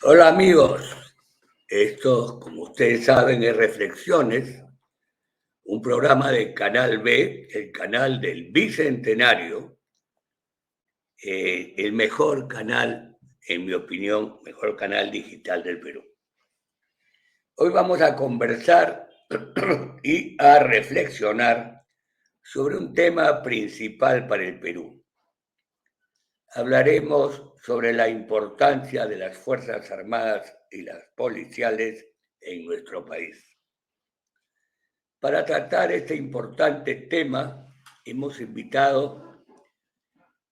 Hola amigos, esto, como ustedes saben, es Reflexiones, un programa de Canal B, el canal del Bicentenario, el mejor canal, en mi opinión, mejor canal digital del Perú. Hoy vamos a conversar y a reflexionar sobre un tema principal para el Perú. Hablaremos sobre la importancia de las Fuerzas Armadas y las policiales en nuestro país. Para tratar este importante tema, hemos invitado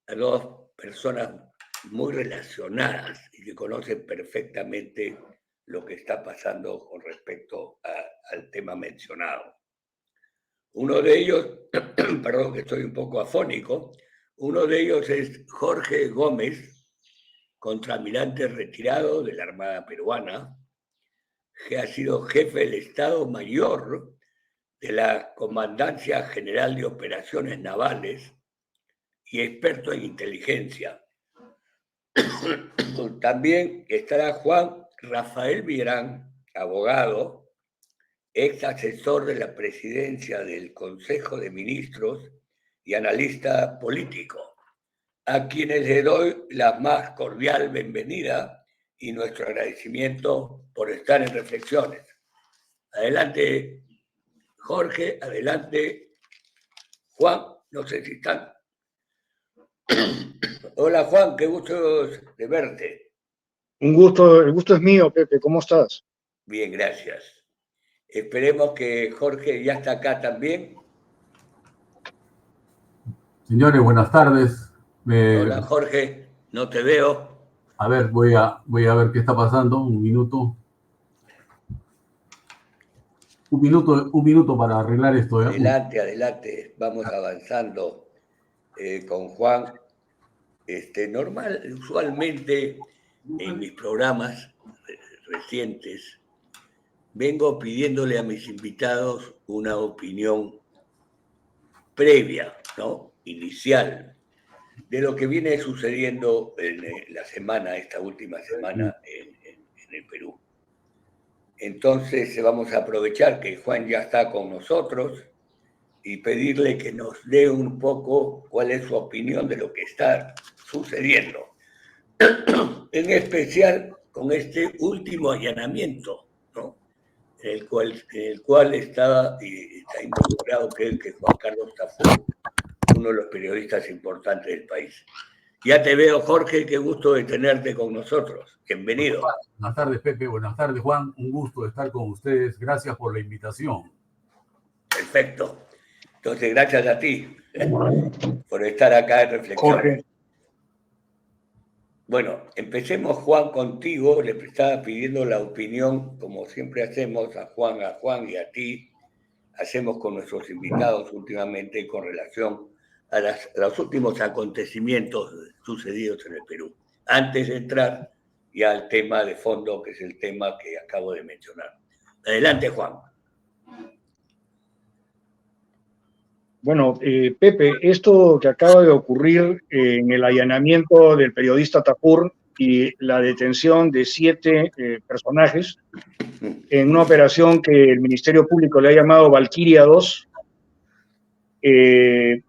a dos personas muy relacionadas y que conocen perfectamente lo que está pasando con respecto al tema mencionado. Uno de ellos, perdón que estoy un poco afónico, uno de ellos es Jorge Gómez, contraalmirante retirado de la Armada Peruana, que ha sido jefe del Estado Mayor de la Comandancia General de Operaciones Navales y experto en inteligencia. También estará Juan Rafael Villarán, abogado, ex asesor de la presidencia del Consejo de Ministros y analista político, a quienes le doy la más cordial bienvenida y nuestro agradecimiento por estar en Reflexiones. Adelante, Jorge, adelante, Juan, no sé si están. Hola Juan, qué gusto de verte. Un gusto, el gusto es mío, Pepe, ¿cómo estás? Bien, gracias. Esperemos que Jorge ya está acá también. Señores, buenas tardes. Hola Jorge, no te veo. A ver, voy a ver qué está pasando. Un minuto. Un minuto para arreglar esto. Adelante, adelante. Vamos avanzando con Juan. Usualmente en mis programas recientes vengo pidiéndole a mis invitados una opinión previa, ¿no? Inicial, de lo que viene sucediendo en la semana, esta última semana en el Perú. Entonces vamos a aprovechar que Juan ya está con nosotros y pedirle que nos dé un poco cuál es su opinión de lo que está sucediendo. En especial con este último allanamiento, ¿no? en el cual está involucrado, creo que Juan Carlos Tafur, uno de los periodistas importantes del país. Ya te veo, Jorge, qué gusto de tenerte con nosotros. Bienvenido. Buenas tardes, Pepe. Buenas tardes, Juan. Un gusto estar con ustedes. Gracias por la invitación. Perfecto. Entonces, gracias a ti por estar acá en Reflexiones. Jorge. Bueno, empecemos, Juan, contigo. Le estaba pidiendo la opinión, como siempre hacemos, a Juan y a ti. Hacemos con nuestros invitados últimamente con relación a los últimos acontecimientos sucedidos en el Perú. Antes de entrar ya al tema de fondo, que es el tema que acabo de mencionar. Adelante, Juan. Bueno, Pepe, esto que acaba de ocurrir en el allanamiento del periodista Tafur y la detención de 7 personajes en una operación que el Ministerio Público le ha llamado Valquiria 2,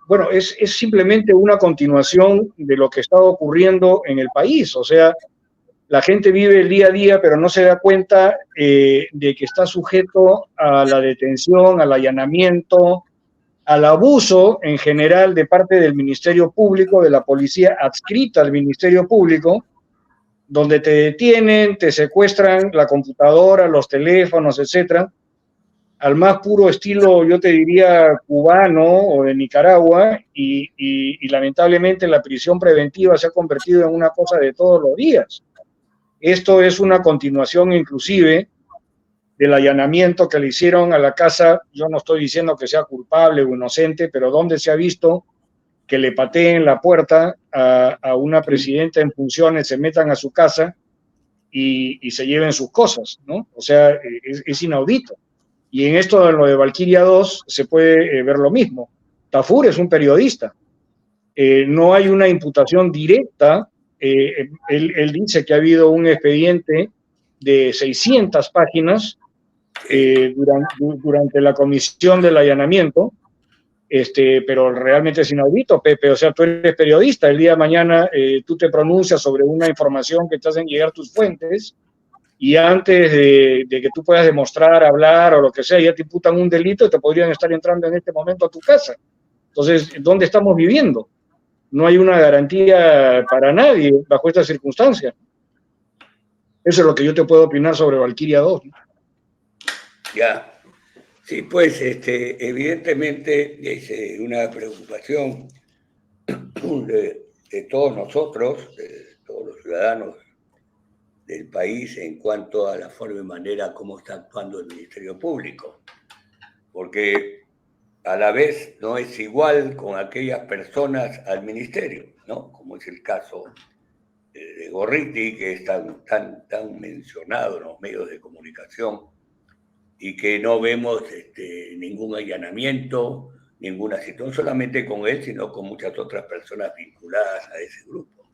bueno, es simplemente una continuación de lo que está ocurriendo en el país. O sea, la gente vive el día a día, pero no se da cuenta de que está sujeto a la detención, al allanamiento, al abuso en general de parte del Ministerio Público, de la policía adscrita al Ministerio Público, donde te detienen, te secuestran la computadora, los teléfonos, etcétera, al más puro estilo, yo te diría, cubano o de Nicaragua, y lamentablemente la prisión preventiva se ha convertido en una cosa de todos los días. Esto es una continuación inclusive del allanamiento que le hicieron a la casa. Yo no estoy diciendo que sea culpable o inocente, pero donde se ha visto que le pateen la puerta a una presidenta en funciones, se metan a su casa y se lleven sus cosas, ¿no? O sea, es inaudito. Y en esto de lo de Valquiria 2 se puede ver lo mismo. Tafur es un periodista. No hay una imputación directa Él dice que ha habido un expediente de 600 páginas durante la comisión del allanamiento, pero realmente es inaudito, Pepe. O sea, tú eres periodista, el día de mañana tú te pronuncias sobre una información que te hacen llegar tus fuentes, y antes de que tú puedas demostrar, hablar o lo que sea, ya te imputan un delito y te podrían estar entrando en este momento a tu casa. Entonces, ¿dónde estamos viviendo? No hay una garantía para nadie bajo estas circunstancias. Eso es lo que yo te puedo opinar sobre Valkyria 2. Ya, sí, pues evidentemente es una preocupación de todos nosotros, de todos los ciudadanos del país en cuanto a la forma y manera como está actuando el Ministerio Público, porque a la vez no es igual con aquellas personas al ministerio, ¿no? Como es el caso de Gorriti, que es tan mencionado en los medios de comunicación y que no vemos ningún allanamiento, ninguna situación, solamente con él, sino con muchas otras personas vinculadas a ese grupo.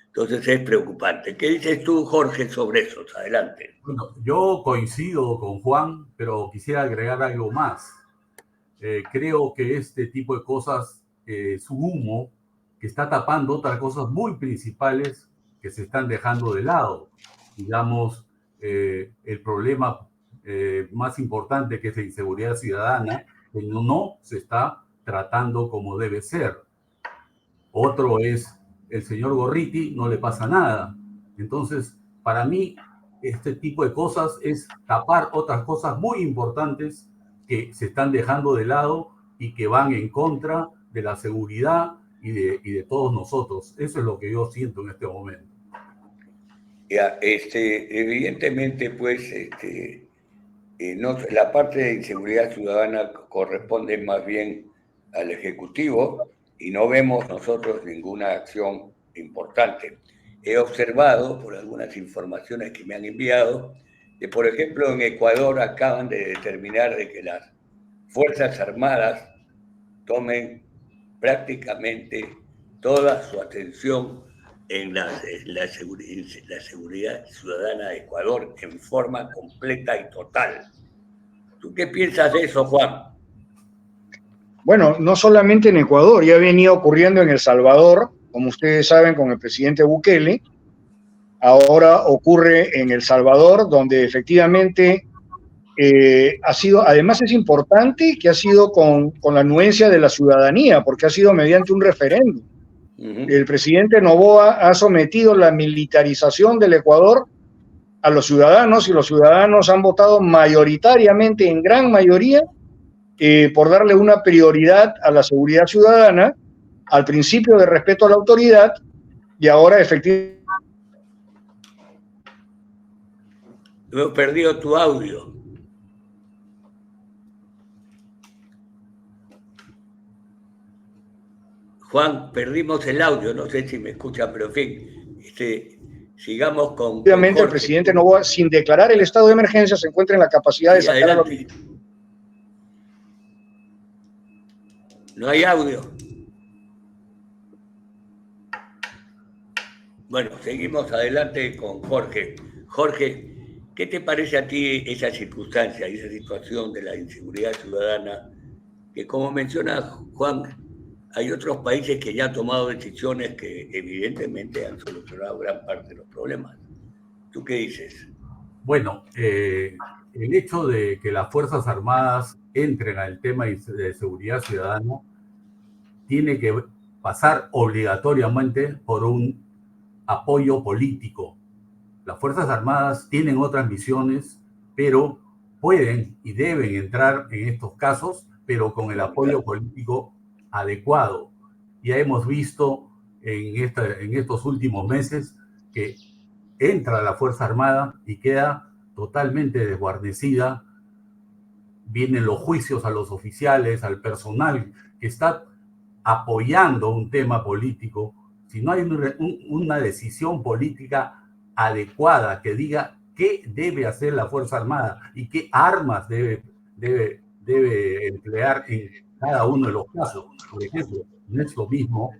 Entonces es preocupante. ¿Qué dices tú, Jorge, sobre eso? Adelante. Bueno, yo coincido con Juan, pero quisiera agregar algo más. Creo que este tipo de cosas es un humo que está tapando otras cosas muy principales que se están dejando de lado. Digamos, el problema más importante, que es la inseguridad ciudadana, que no se está tratando como debe ser. Otro es el señor Gorriti, no le pasa nada. Entonces, para mí, este tipo de cosas es tapar otras cosas muy importantes que se están dejando de lado y que van en contra de la seguridad y de todos nosotros. Eso es lo que yo siento en este momento. Ya, evidentemente, pues, no, la parte de inseguridad ciudadana corresponde más bien al Ejecutivo y no vemos nosotros ninguna acción importante. He observado, por algunas informaciones que me han enviado, que, por ejemplo, en Ecuador acaban de determinar de que las Fuerzas Armadas tomen prácticamente toda su atención en la seguridad ciudadana de Ecuador en forma completa y total. ¿Tú qué piensas de eso, Juan? Bueno, no solamente en Ecuador, ya venía ocurriendo en El Salvador, como ustedes saben, con el presidente Bukele. Ahora ocurre en El Salvador, donde efectivamente ha sido, además es importante que ha sido con la anuencia de la ciudadanía, porque ha sido mediante un referéndum. El presidente Noboa ha sometido la militarización del Ecuador a los ciudadanos, y los ciudadanos han votado mayoritariamente, en gran mayoría, por darle una prioridad a la seguridad ciudadana, al principio de respeto a la autoridad, y ahora efectivamente. Hemos perdido tu audio. Juan, perdimos el audio, no sé si me escuchan, pero en fin, sigamos con Obviamente el presidente Noboa, sin declarar el estado de emergencia, se encuentra en la capacidad de sacar a los militares. No hay audio. Bueno, seguimos adelante con Jorge. Jorge, ¿qué te parece a ti esa circunstancia, esa situación de la inseguridad ciudadana? Que como menciona Juan, hay otros países que ya han tomado decisiones que evidentemente han solucionado gran parte de los problemas. ¿Tú qué dices? Bueno, el hecho de que las Fuerzas Armadas entren al tema de seguridad ciudadana tiene que pasar obligatoriamente por un apoyo político. Las Fuerzas Armadas tienen otras misiones, pero pueden y deben entrar en estos casos, pero con el apoyo político adecuado. Ya hemos visto en estos últimos meses que entra la Fuerza Armada y queda totalmente desguarnecida. Vienen los juicios a los oficiales, al personal que está apoyando un tema político. Si no hay una decisión política adecuada que diga qué debe hacer la Fuerza Armada y qué armas debe emplear en cada uno de los casos. Por ejemplo, no es lo mismo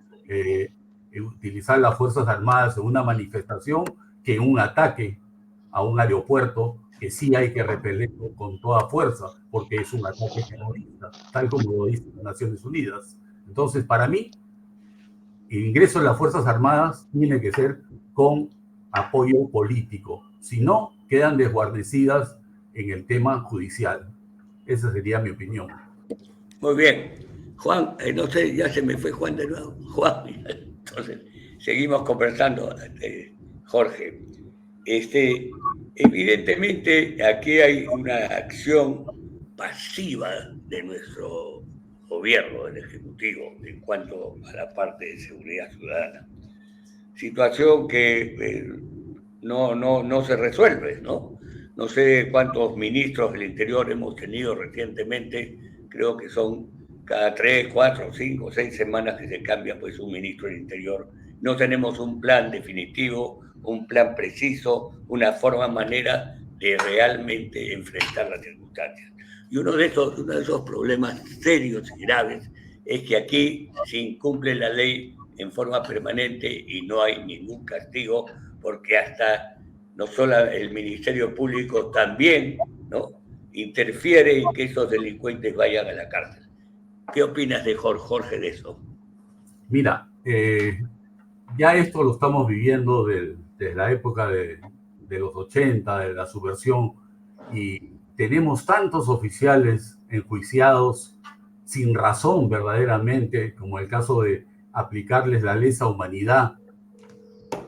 utilizar las Fuerzas Armadas en una manifestación que en un ataque a un aeropuerto que sí hay que repelerlo con toda fuerza, porque es un ataque terrorista, tal como lo dicen las Naciones Unidas. Entonces, para mí, el ingreso en las Fuerzas Armadas tiene que ser con apoyo político. Si no, quedan desguarnecidas en el tema judicial. Esa sería mi opinión. Muy bien. Juan, no sé, ya se me fue Juan de nuevo. Juan, entonces, seguimos conversando, Jorge. Evidentemente, aquí hay una acción pasiva de nuestro gobierno, del Ejecutivo, en cuanto a la parte de seguridad ciudadana. Situación que no se resuelve, ¿no? No sé cuántos ministros del Interior hemos tenido recientemente, creo que son cada 3, 4, 5, 6 semanas que se cambia pues un ministro del Interior. No tenemos un plan definitivo, un plan preciso, una manera de realmente enfrentar las circunstancias. Y uno de esos problemas serios y graves es que aquí se incumple la ley en forma permanente y no hay ningún castigo, porque hasta no solo el Ministerio Público también, ¿no?, interfiere en que esos delincuentes vayan a la cárcel. ¿Qué opinas de Jorge de eso? Mira, ya esto lo estamos viviendo desde la época de los 80, de la subversión, y tenemos tantos oficiales enjuiciados sin razón verdaderamente, como el caso de aplicarles la lesa humanidad,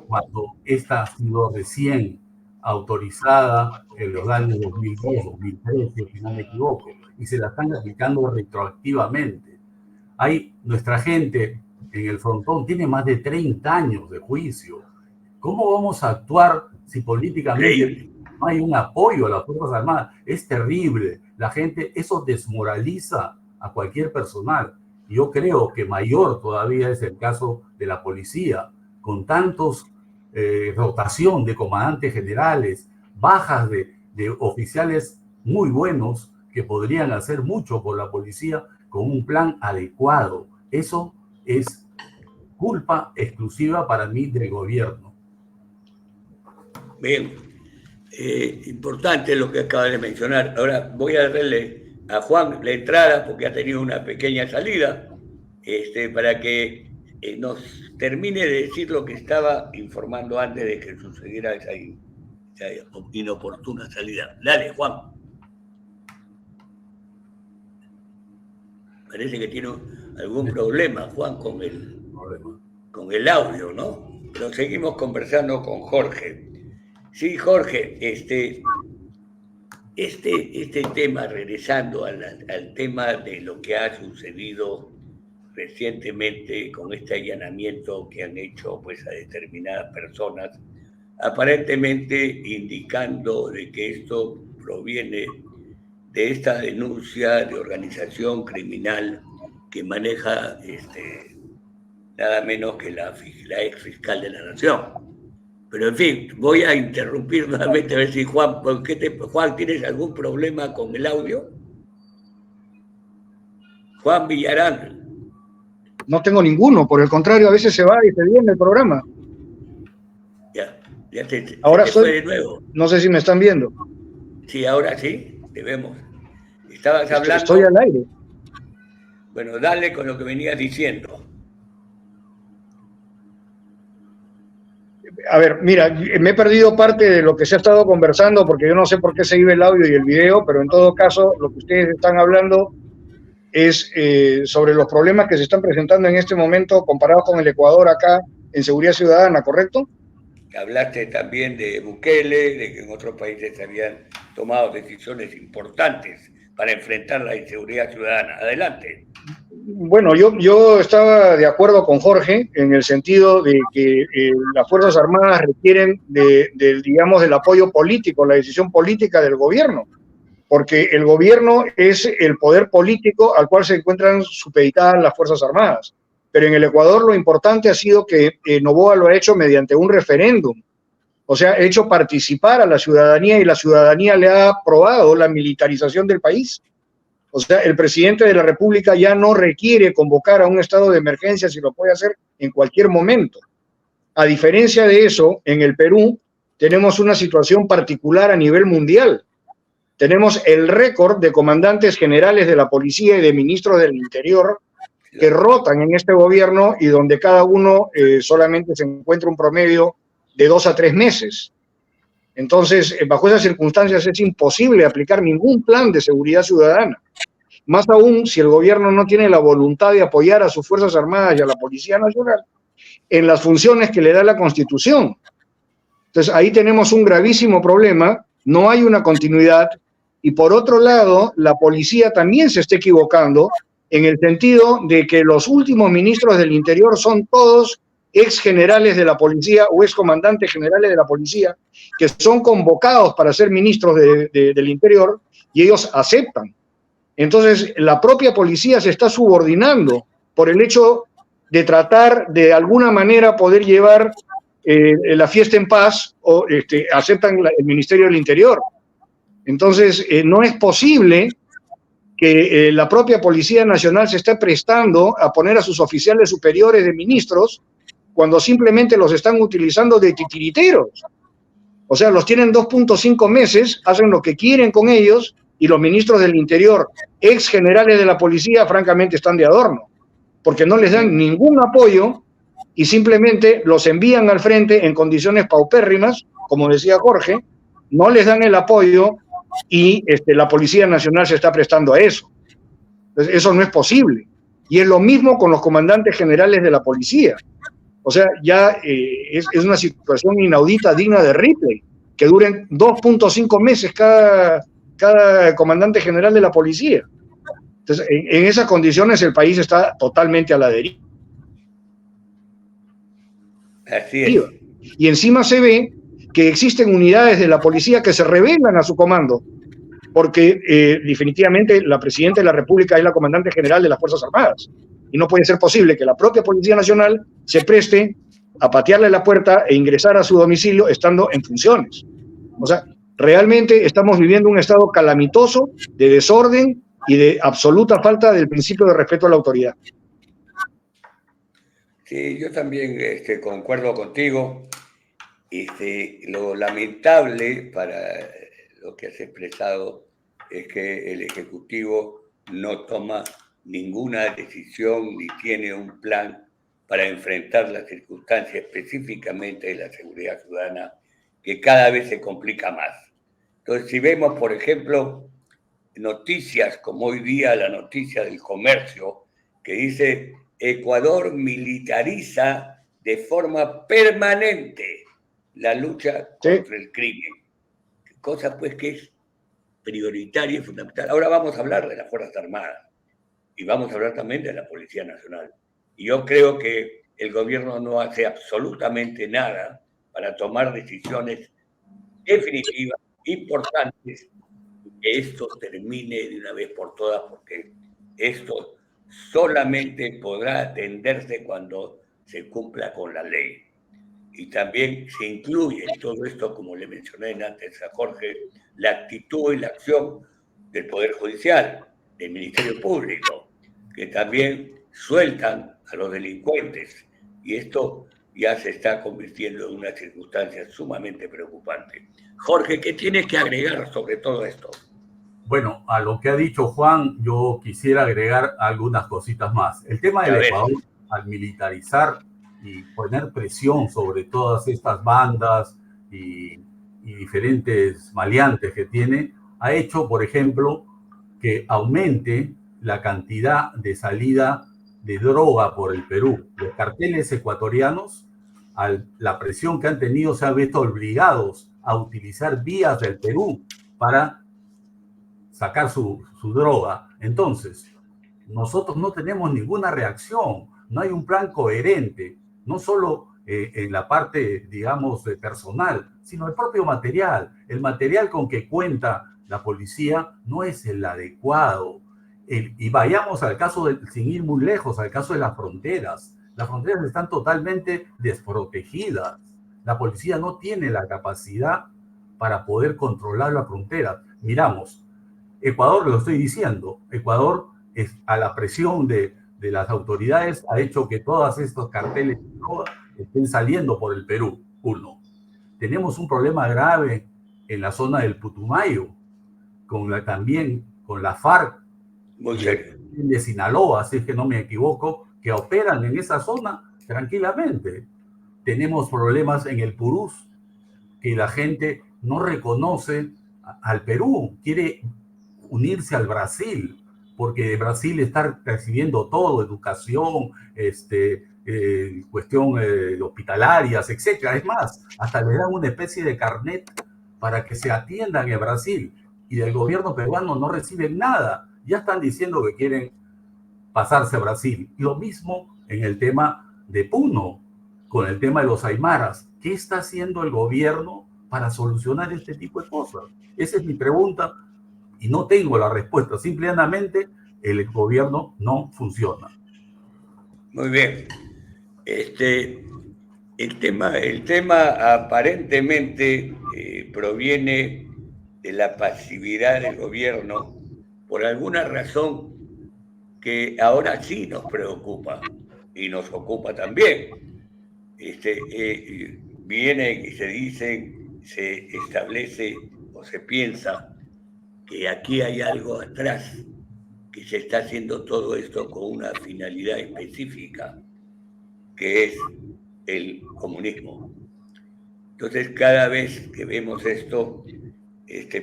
cuando esta ha sido recién autorizada en los años 2002, 2013, si no me equivoco, y se la están aplicando retroactivamente. Nuestra gente en el frontón tiene más de 30 años de juicio. ¿Cómo vamos a actuar si políticamente no hay un apoyo a las Fuerzas Armadas? Es terrible. La gente, eso desmoraliza a cualquier personal. Yo creo que mayor todavía es el caso de la policía, con tantos rotación de comandantes generales, bajas de oficiales muy buenos que podrían hacer mucho por la policía con un plan adecuado. Eso es culpa exclusiva para mí del gobierno. Bien, importante lo que acaba de mencionar. Ahora voy a darle a Juan la entrada porque ha tenido una pequeña salida, para que nos termine de decir lo que estaba informando antes de que sucediera esa inoportuna salida. Dale, Juan. Parece que tiene algún problema, Juan, con el audio, ¿no? Pero seguimos conversando con Jorge. Sí, Jorge, este tema, regresando al tema de lo que ha sucedido recientemente con este allanamiento que han hecho pues a determinadas personas, aparentemente indicando de que esto proviene de esta denuncia de organización criminal que maneja nada menos que la ex fiscal de la Nación. Pero en fin, voy a interrumpir nuevamente a ver si Juan, Juan, ¿tienes algún problema con el audio? Juan Villarán. No tengo ninguno, por el contrario, a veces se va y se viene el programa. Ya ahora fue de nuevo. No sé si me están viendo. Sí, ahora sí, te vemos. Estabas hablando. Estoy al aire. Bueno, dale con lo que venías diciendo. A ver, mira, me he perdido parte de lo que se ha estado conversando porque yo no sé por qué se iba el audio y el video, pero en todo caso, lo que ustedes están hablando es sobre los problemas que se están presentando en este momento comparados con el Ecuador acá en seguridad ciudadana, ¿correcto? Hablaste también de Bukele, de que en otros países se habían tomado decisiones importantes para enfrentar la inseguridad ciudadana. Adelante. Bueno, yo estaba de acuerdo con Jorge en el sentido de que las Fuerzas Armadas requieren digamos, del apoyo político, la decisión política del gobierno, porque el gobierno es el poder político al cual se encuentran supeditadas las Fuerzas Armadas. Pero en el Ecuador lo importante ha sido que Noboa lo ha hecho mediante un referéndum. O sea, ha hecho participar a la ciudadanía y la ciudadanía le ha aprobado la militarización del país. O sea, el presidente de la República ya no requiere convocar a un estado de emergencia si lo puede hacer en cualquier momento. A diferencia de eso, en el Perú tenemos una situación particular a nivel mundial. Tenemos el récord de comandantes generales de la policía y de ministros del Interior que rotan en este gobierno y donde cada uno solamente se encuentra un promedio de 2 a 3 meses. Entonces, bajo esas circunstancias es imposible aplicar ningún plan de seguridad ciudadana. Más aún si el gobierno no tiene la voluntad de apoyar a sus Fuerzas Armadas y a la Policía Nacional en las funciones que le da la Constitución. Entonces, ahí tenemos un gravísimo problema, no hay una continuidad, y por otro lado, la policía también se está equivocando en el sentido de que los últimos ministros del Interior son todos ex generales de la policía o ex comandantes generales de la policía, que son convocados para ser ministros del Interior, y ellos aceptan. Entonces, la propia policía se está subordinando por el hecho de tratar de alguna manera poder llevar la fiesta en paz, o aceptan el Ministerio del Interior. Entonces, no es posible que la propia Policía Nacional se esté prestando a poner a sus oficiales superiores de ministros cuando simplemente los están utilizando de titiriteros. O sea, los tienen 2.5 meses, hacen lo que quieren con ellos, y los ministros del Interior, ex generales de la policía, francamente están de adorno, porque no les dan ningún apoyo y simplemente los envían al frente en condiciones paupérrimas, como decía Jorge, no les dan el apoyo y la Policía Nacional se está prestando a eso. Entonces, eso no es posible. Y es lo mismo con los comandantes generales de la policía. O sea, ya es una situación inaudita, digna de Ripley, que duren 2.5 meses cada comandante general de la policía. Entonces, en esas condiciones el país está totalmente a la deriva. Así es. Y encima se ve que existen unidades de la policía que se rebelan a su comando, porque definitivamente la presidenta de la República es la comandante general de las Fuerzas Armadas, y no puede ser posible que la propia Policía Nacional se preste a patearle la puerta e ingresar a su domicilio estando en funciones. O sea, realmente estamos viviendo un estado calamitoso de desorden y de absoluta falta del principio de respeto a la autoridad. Sí, yo también concuerdo contigo. Lo lamentable para lo que has expresado es que el Ejecutivo no toma ninguna decisión ni tiene un plan para enfrentar las circunstancias específicamente de la seguridad ciudadana, que cada vez se complica más. Entonces, si vemos, por ejemplo, noticias como hoy día la noticia del Comercio, que dice Ecuador militariza de forma permanente la lucha contra el crimen, cosa pues que es prioritaria y fundamental. Ahora vamos a hablar de las Fuerzas Armadas y vamos a hablar también de la Policía Nacional. Y yo creo que el gobierno no hace absolutamente nada para tomar decisiones definitivas, importantes, que esto termine de una vez por todas, porque esto solamente podrá atenderse cuando se cumpla con la ley. Y también se incluye en todo esto, como le mencioné antes a Jorge, la actitud y la acción del Poder Judicial, del Ministerio Público, que también sueltan a los delincuentes. Y esto ya se está convirtiendo en una circunstancia sumamente preocupante. Jorge, ¿qué tienes que agregar sobre todo esto? Bueno, a lo que ha dicho Juan, yo quisiera agregar algunas cositas más. El tema del Ecuador, al militarizar y poner presión sobre todas estas bandas y diferentes maleantes que tiene, ha hecho, por ejemplo, que aumente la cantidad de salida de droga por el Perú. Los carteles ecuatorianos, a la presión que han tenido, se han visto obligados a utilizar vías del Perú para sacar su droga. Entonces, nosotros no tenemos ninguna reacción, no hay un plan coherente, no solo en la parte, digamos, personal, sino el propio material. El material con que cuenta la policía no es el adecuado. Y vayamos al caso, sin ir muy lejos, al caso de las fronteras. Las fronteras están totalmente desprotegidas. La policía no tiene la capacidad para poder controlar las fronteras. Miramos, Ecuador, lo estoy diciendo, Ecuador a la presión de las autoridades ha hecho que todos estos carteles estén saliendo por el Perú. Uno. Tenemos un problema grave en la zona del Putumayo, también con la FARC de Sinaloa, si es que no me equivoco, que operan en esa zona tranquilamente. Tenemos problemas en el Purús, que la gente no reconoce al Perú, quiere unirse al Brasil, porque Brasil está recibiendo todo, educación, cuestión hospitalarias, etc. Es más, hasta le dan una especie de carnet para que se atiendan en Brasil, y del gobierno peruano no reciben nada. Ya están diciendo que quieren pasarse a Brasil. Lo mismo en el tema de Puno, con el tema de los aymaras. ¿Qué está haciendo el gobierno para solucionar este tipo de cosas? Esa es mi pregunta y no tengo la respuesta. Simplemente el gobierno no funciona. Muy bien. El tema aparentemente proviene de la pasividad del gobierno por alguna razón que ahora sí nos preocupa y nos ocupa también. Viene y se establece o se piensa que aquí hay algo atrás, que se está haciendo todo esto con una finalidad específica, que es el comunismo. Entonces, cada vez que vemos esto,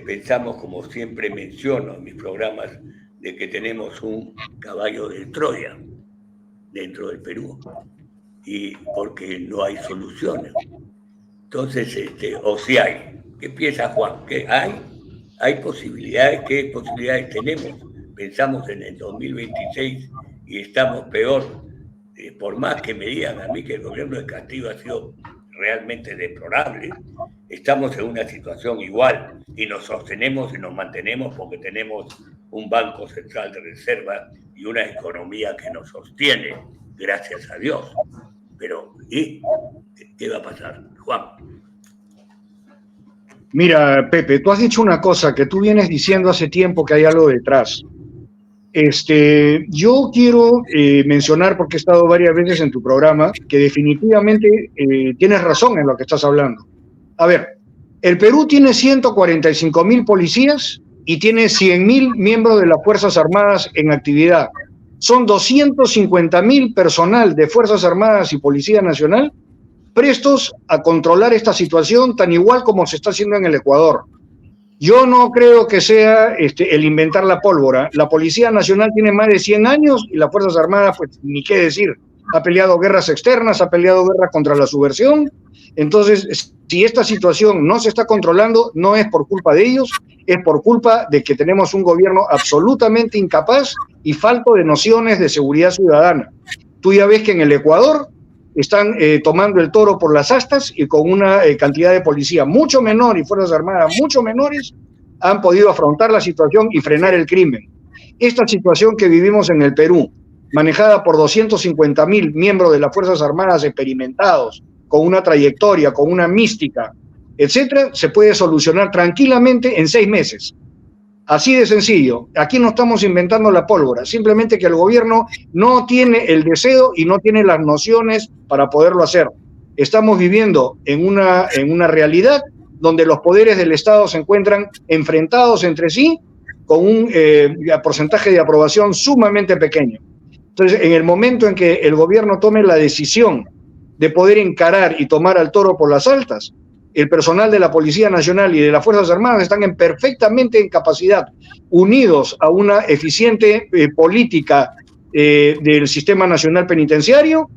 pensamos, como siempre menciono en mis programas, de que tenemos un caballo de Troya dentro del Perú, y porque no hay soluciones. Entonces, o si hay, ¿qué piensa Juan? ¿Qué hay posibilidades? ¿Qué posibilidades tenemos? Pensamos en el 2026 y estamos peor. Por más que me digan a mí que el gobierno de Castillo ha sido realmente deplorable, estamos en una situación igual y nos sostenemos y nos mantenemos porque tenemos un Banco Central de Reserva y una economía que nos sostiene, gracias a Dios. Pero, ¿y qué va a pasar, Juan? Mira, Pepe, tú has dicho una cosa que tú vienes diciendo hace tiempo, que hay algo detrás. Yo quiero mencionar, porque he estado varias veces en tu programa, que definitivamente tienes razón en lo que estás hablando. A ver, el Perú tiene 145.000 policías y tiene 100.000 miembros de las Fuerzas Armadas en actividad. Son 250.000 personal de Fuerzas Armadas y Policía Nacional prestos a controlar esta situación tan igual como se está haciendo en el Ecuador. Yo no creo que sea el inventar la pólvora. La Policía Nacional tiene más de 100 años y las Fuerzas Armadas, pues ni qué decir. Ha peleado guerras externas, ha peleado guerra contra la subversión. Entonces, si esta situación no se está controlando, no es por culpa de ellos, es por culpa de que tenemos un gobierno absolutamente incapaz y falto de nociones de seguridad ciudadana. Tú ya ves que en el Ecuador están tomando el toro por las astas y con una cantidad de policía mucho menor y Fuerzas Armadas mucho menores han podido afrontar la situación y frenar el crimen. Esta situación que vivimos en el Perú, manejada por 250.000 miembros de las Fuerzas Armadas experimentados, con una trayectoria, con una mística, etcétera, se puede solucionar tranquilamente en 6 meses. Así de sencillo. Aquí no estamos inventando la pólvora, simplemente que el gobierno no tiene el deseo y no tiene las nociones para poderlo hacer. Estamos viviendo en una realidad donde los poderes del Estado se encuentran enfrentados entre sí con un porcentaje de aprobación sumamente pequeño. Entonces, en el momento en que el gobierno tome la decisión de poder encarar y tomar al toro por las astas, el personal de la Policía Nacional y de las Fuerzas Armadas están perfectamente en capacidad, unidos a una eficiente política del Sistema Nacional Penitenciario,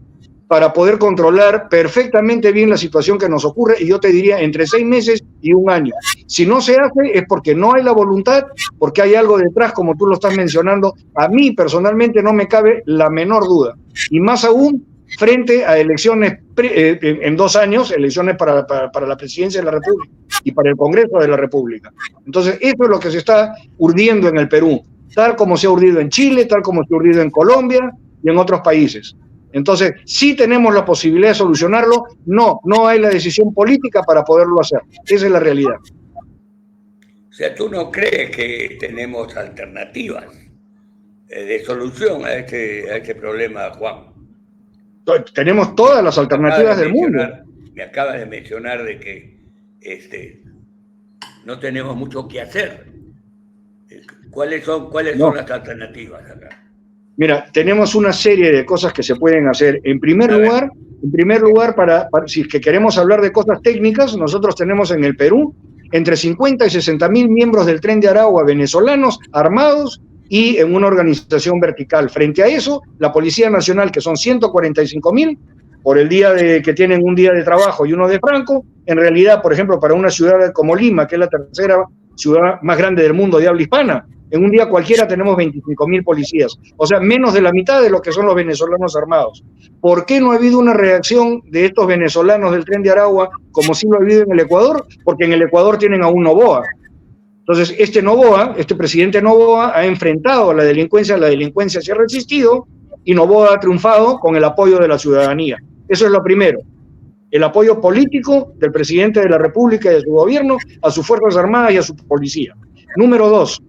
para poder controlar perfectamente bien la situación que nos ocurre, y yo te diría entre 6 meses y 1 año. Si no se hace es porque no hay la voluntad, porque hay algo detrás, como tú lo estás mencionando. A mí personalmente no me cabe la menor duda, y más aún frente a elecciones en 2 años, elecciones para la presidencia de la República y para el Congreso de la República. Entonces, eso es lo que se está urdiendo en el Perú, tal como se ha urdido en Chile, tal como se ha urdido en Colombia y en otros países. Entonces, sí tenemos la posibilidad de solucionarlo, no hay la decisión política para poderlo hacer. Esa es la realidad. O sea, ¿tú no crees que tenemos alternativas de solución a este problema, Juan? Tenemos todas las alternativas del mundo. Me acaba de mencionar de que no tenemos mucho que hacer. ¿Cuáles son las alternativas acá? Mira, tenemos una serie de cosas que se pueden hacer. En primer lugar, si es que queremos hablar de cosas técnicas, nosotros tenemos en el Perú entre 50 y 60 mil miembros del Tren de Aragua venezolanos armados y en una organización vertical. Frente a eso, la Policía Nacional, que son 145 mil, por el día que tienen un día de trabajo y uno de franco, en realidad, por ejemplo, para una ciudad como Lima, que es la tercera ciudad más grande del mundo de habla hispana, en un día cualquiera tenemos 25 mil policías, o sea, menos de la mitad de lo que son los venezolanos armados. ¿Por qué no ha habido una reacción de estos venezolanos del Tren de Aragua como sí lo ha habido en el Ecuador? Porque en el Ecuador tienen a un Noboa. Entonces, este presidente Noboa ha enfrentado a la delincuencia se ha resistido y Noboa ha triunfado con el apoyo de la ciudadanía. Eso es lo primero. El apoyo político del presidente de la República y de su gobierno a sus Fuerzas Armadas y a su policía. Número 2,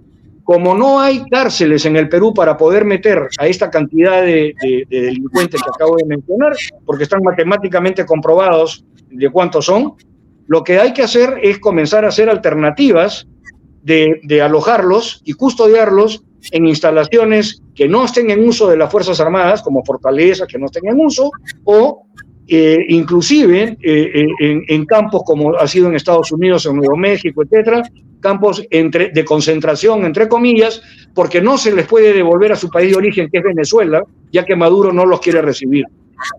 como no hay cárceles en el Perú para poder meter a esta cantidad de delincuentes que acabo de mencionar, porque están matemáticamente comprobados de cuántos son, lo que hay que hacer es comenzar a hacer alternativas de alojarlos y custodiarlos en instalaciones que no estén en uso de las Fuerzas Armadas, como fortalezas que no estén en uso, o inclusive en campos como ha sido en Estados Unidos, en Nuevo México, etcétera, campos de concentración, entre comillas, porque no se les puede devolver a su país de origen, que es Venezuela, ya que Maduro no los quiere recibir.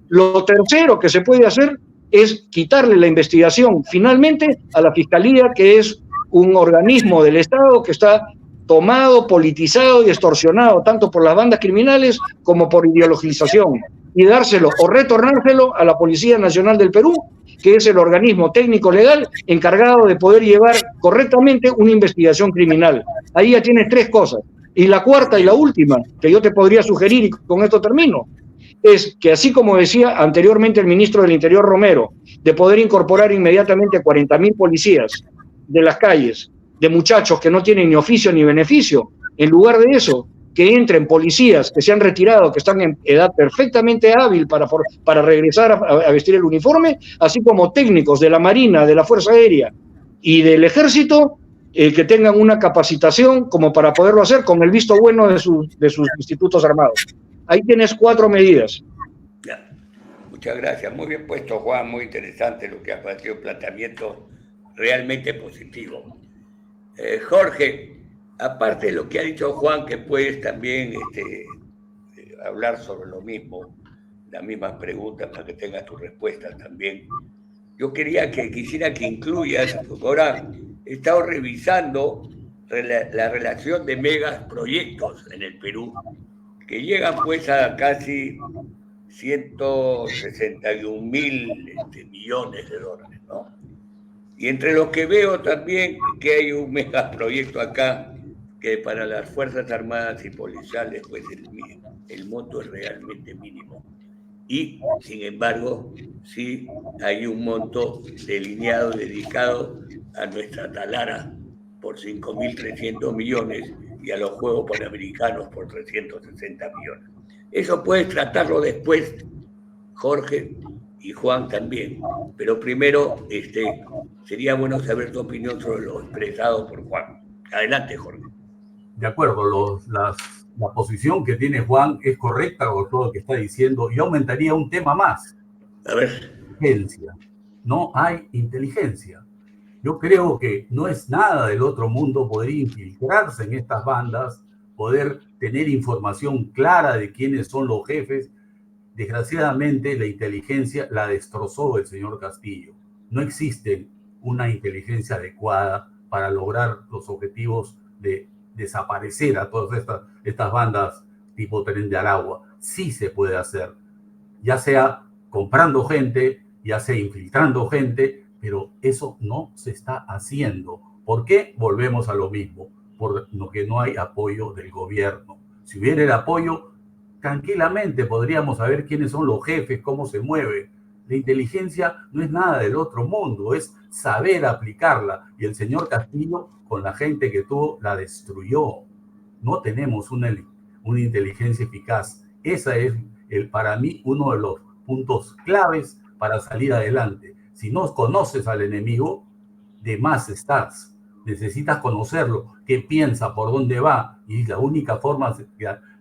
Lo tercero que se puede hacer es quitarle la investigación finalmente a la Fiscalía, que es un organismo del Estado que está tomado, politizado y extorsionado tanto por las bandas criminales como por ideologización, y dárselo o retornárselo a la Policía Nacional del Perú, que es el organismo técnico legal encargado de poder llevar correctamente una investigación criminal. Ahí ya tienes tres cosas. Y la cuarta y la última, que yo te podría sugerir, y con esto termino, es que así como decía anteriormente el ministro del Interior Romero, de poder incorporar inmediatamente 40.000 policías de las calles, de muchachos que no tienen ni oficio ni beneficio, en lugar de eso, que entren policías que se han retirado, que están en edad perfectamente hábil para regresar a vestir el uniforme, así como técnicos de la Marina, de la Fuerza Aérea y del Ejército, que tengan una capacitación como para poderlo hacer con el visto bueno de sus institutos armados. Ahí tienes 4 medidas. Ya. Muchas gracias. Muy bien puesto, Juan. Muy interesante lo que has planteado, un planteamiento realmente positivo. Jorge, aparte de lo que ha dicho Juan, que puedes también hablar sobre lo mismo, las mismas preguntas para que tengas tus respuestas también. Yo quisiera que incluyas, ahora he estado revisando la relación de megaproyectos en el Perú, que llegan pues a casi 161.000 millones de dólares, ¿no? Y entre los que veo también que hay un megaproyecto acá que para las Fuerzas Armadas y Policiales pues el monto es realmente mínimo. Y, sin embargo, sí hay un monto delineado, dedicado a nuestra Talara por 5.300 millones y a los Juegos Panamericanos por 360 millones. Eso puedes tratarlo después, Jorge y Juan también, pero primero sería bueno saber tu opinión sobre lo expresado por Juan. Adelante, Jorge. De acuerdo, la posición que tiene Juan es correcta con todo lo que está diciendo. Yo aumentaría un tema más. A ver. Inteligencia. No hay inteligencia. Yo creo que no es nada del otro mundo poder infiltrarse en estas bandas, poder tener información clara de quiénes son los jefes. Desgraciadamente, la inteligencia la destrozó el señor Castillo. No existe una inteligencia adecuada para lograr los objetivos de desaparecer a todas estas bandas tipo Tren de Aragua. Sí se puede hacer, ya sea comprando gente, ya sea infiltrando gente, pero eso no se está haciendo. ¿Por qué? Volvemos a lo mismo, por lo que no hay apoyo del gobierno. Si hubiera el apoyo, tranquilamente podríamos saber quiénes son los jefes, cómo se mueve. La inteligencia no es nada del otro mundo, es saber aplicarla. Y el señor Castillo, con la gente que tuvo, la destruyó. No tenemos una inteligencia eficaz. Esa es, para mí, uno de los puntos claves para salir adelante. Si no conoces al enemigo, de más estás. Necesitas conocerlo, qué piensa, por dónde va. Y la única forma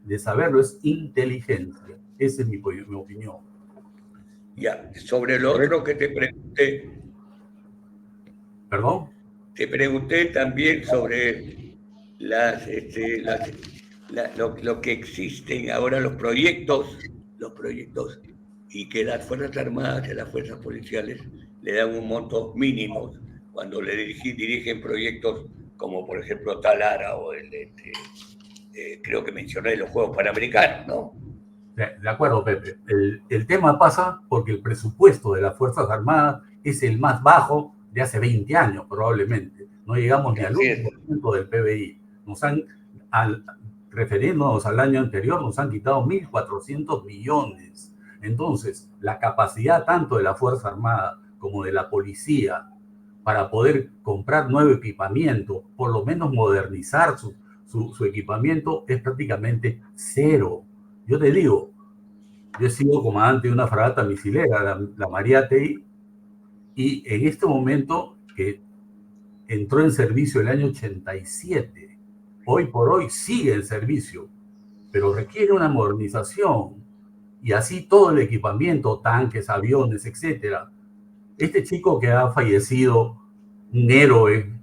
de saberlo es inteligencia. Esa es mi opinión. Ya, sobre lo otro que te pregunté. ¿Perdón? Te pregunté también sobre lo que existen ahora, los proyectos, y que las Fuerzas Armadas y las Fuerzas Policiales le dan un monto mínimo cuando le dirigen proyectos como, por ejemplo, Talara o creo que mencioné los Juegos Panamericanos, ¿no? De acuerdo, Pepe. El tema pasa porque el presupuesto de las Fuerzas Armadas es el más bajo de hace 20 años, probablemente. No llegamos ni al 1% del PBI. Refiriéndonos al año anterior, nos han quitado 1.400 millones. Entonces, la capacidad tanto de la Fuerza Armada como de la policía para poder comprar nuevo equipamiento, por lo menos modernizar su equipamiento, es prácticamente cero. Yo te digo, yo he sido comandante de una fragata misilera, la Mariátegui, y en este momento que entró en servicio el año 87, hoy por hoy sigue en servicio, pero requiere una modernización, y así todo el equipamiento, tanques, aviones, etcétera. Este chico que ha fallecido, un héroe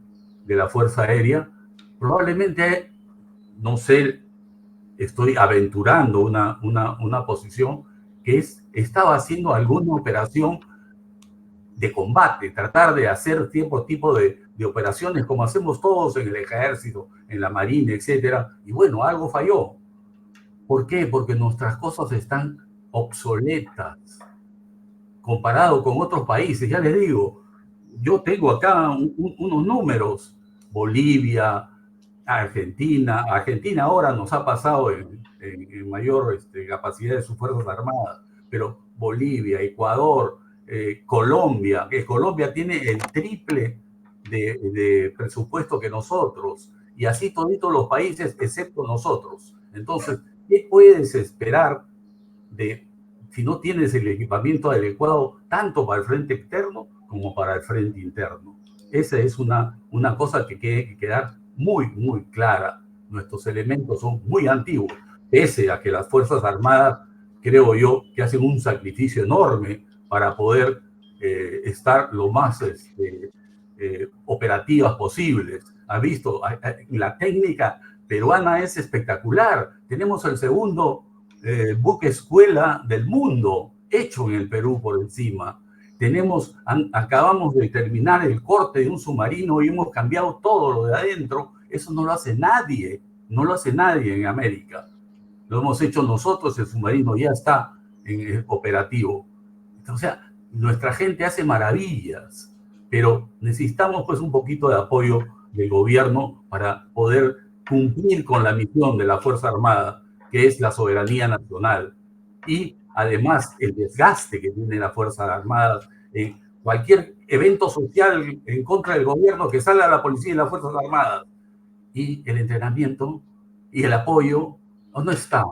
de la Fuerza Aérea, probablemente, no sé, estoy aventurando una posición, que estaba haciendo alguna operación de combate, tratar de hacer cierto tipo de operaciones como hacemos todos en el ejército, en la marina, etcétera, y bueno, algo falló. ¿Por qué? Porque nuestras cosas están obsoletas comparado con otros países. Ya les digo, yo tengo acá unos números. Bolivia, Argentina ahora nos ha pasado en mayor capacidad de sus Fuerzas Armadas, pero Bolivia, Ecuador, Colombia, que Colombia tiene el triple de presupuesto que nosotros, y así toditos los países excepto nosotros. Entonces, ¿qué puedes esperar si no tienes el equipamiento adecuado tanto para el frente externo como para el frente interno? Esa es una cosa que tiene que quedar muy, muy clara. Nuestros elementos son muy antiguos, pese a que las Fuerzas Armadas, creo yo, que hacen un sacrificio enorme para poder estar lo más operativas posibles. ¿Has visto? La técnica peruana es espectacular. Tenemos el segundo buque escuela del mundo hecho en el Perú por encima. Acabamos de terminar el corte de un submarino y hemos cambiado todo lo de adentro. Eso no lo hace nadie, no lo hace nadie en América. Lo hemos hecho nosotros, el submarino ya está operativo. O sea, nuestra gente hace maravillas, pero necesitamos pues un poquito de apoyo del gobierno para poder cumplir con la misión de la Fuerza Armada, que es la soberanía nacional. Y además el desgaste que tiene la Fuerza Armada en cualquier evento social en contra del gobierno, que salga la policía y las Fuerzas Armadas, y el entrenamiento y el apoyo no está.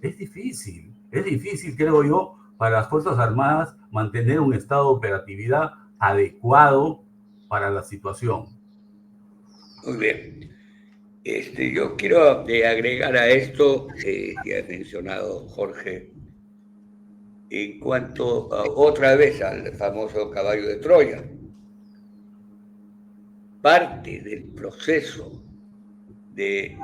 Es difícil, creo yo, para las Fuerzas Armadas mantener un estado de operatividad adecuado para la situación. Muy bien. Yo quiero agregar a esto que ha mencionado Jorge, en cuanto otra vez al famoso caballo de Troya. Parte del proceso de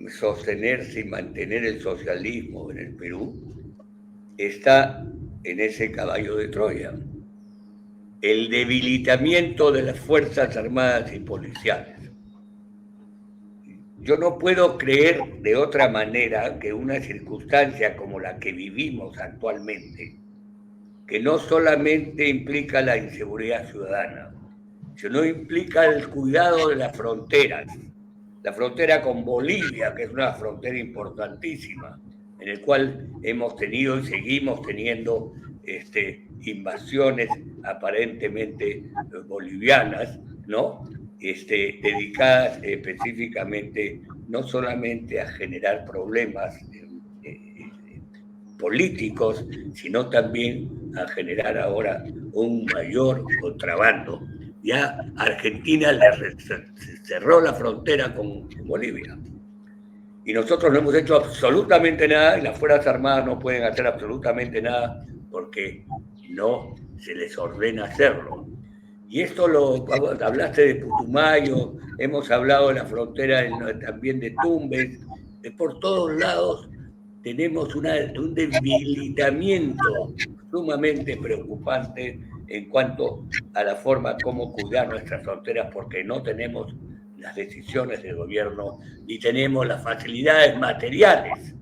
sostenerse y mantener el socialismo en el Perú está en ese caballo de Troya. El debilitamiento de las Fuerzas Armadas y Policiales. Yo no puedo creer de otra manera que una circunstancia como la que vivimos actualmente, que no solamente implica la inseguridad ciudadana, sino implica el cuidado de las fronteras, la frontera con Bolivia, que es una frontera importantísima, en el cual hemos tenido y seguimos teniendo invasiones aparentemente bolivianas, ¿no? Dedicadas específicamente no solamente a generar problemas políticos, sino también a generar ahora un mayor contrabando. Ya Argentina cerró la frontera con Bolivia. Y nosotros no hemos hecho absolutamente nada, y las Fuerzas Armadas no pueden hacer absolutamente nada porque no se les ordena hacerlo. Y esto hablaste de Putumayo, hemos hablado de la frontera también de Tumbes, por todos lados tenemos un debilitamiento sumamente preocupante en cuanto a la forma como cuidar nuestras fronteras, porque no tenemos las decisiones del gobierno ni tenemos las facilidades materiales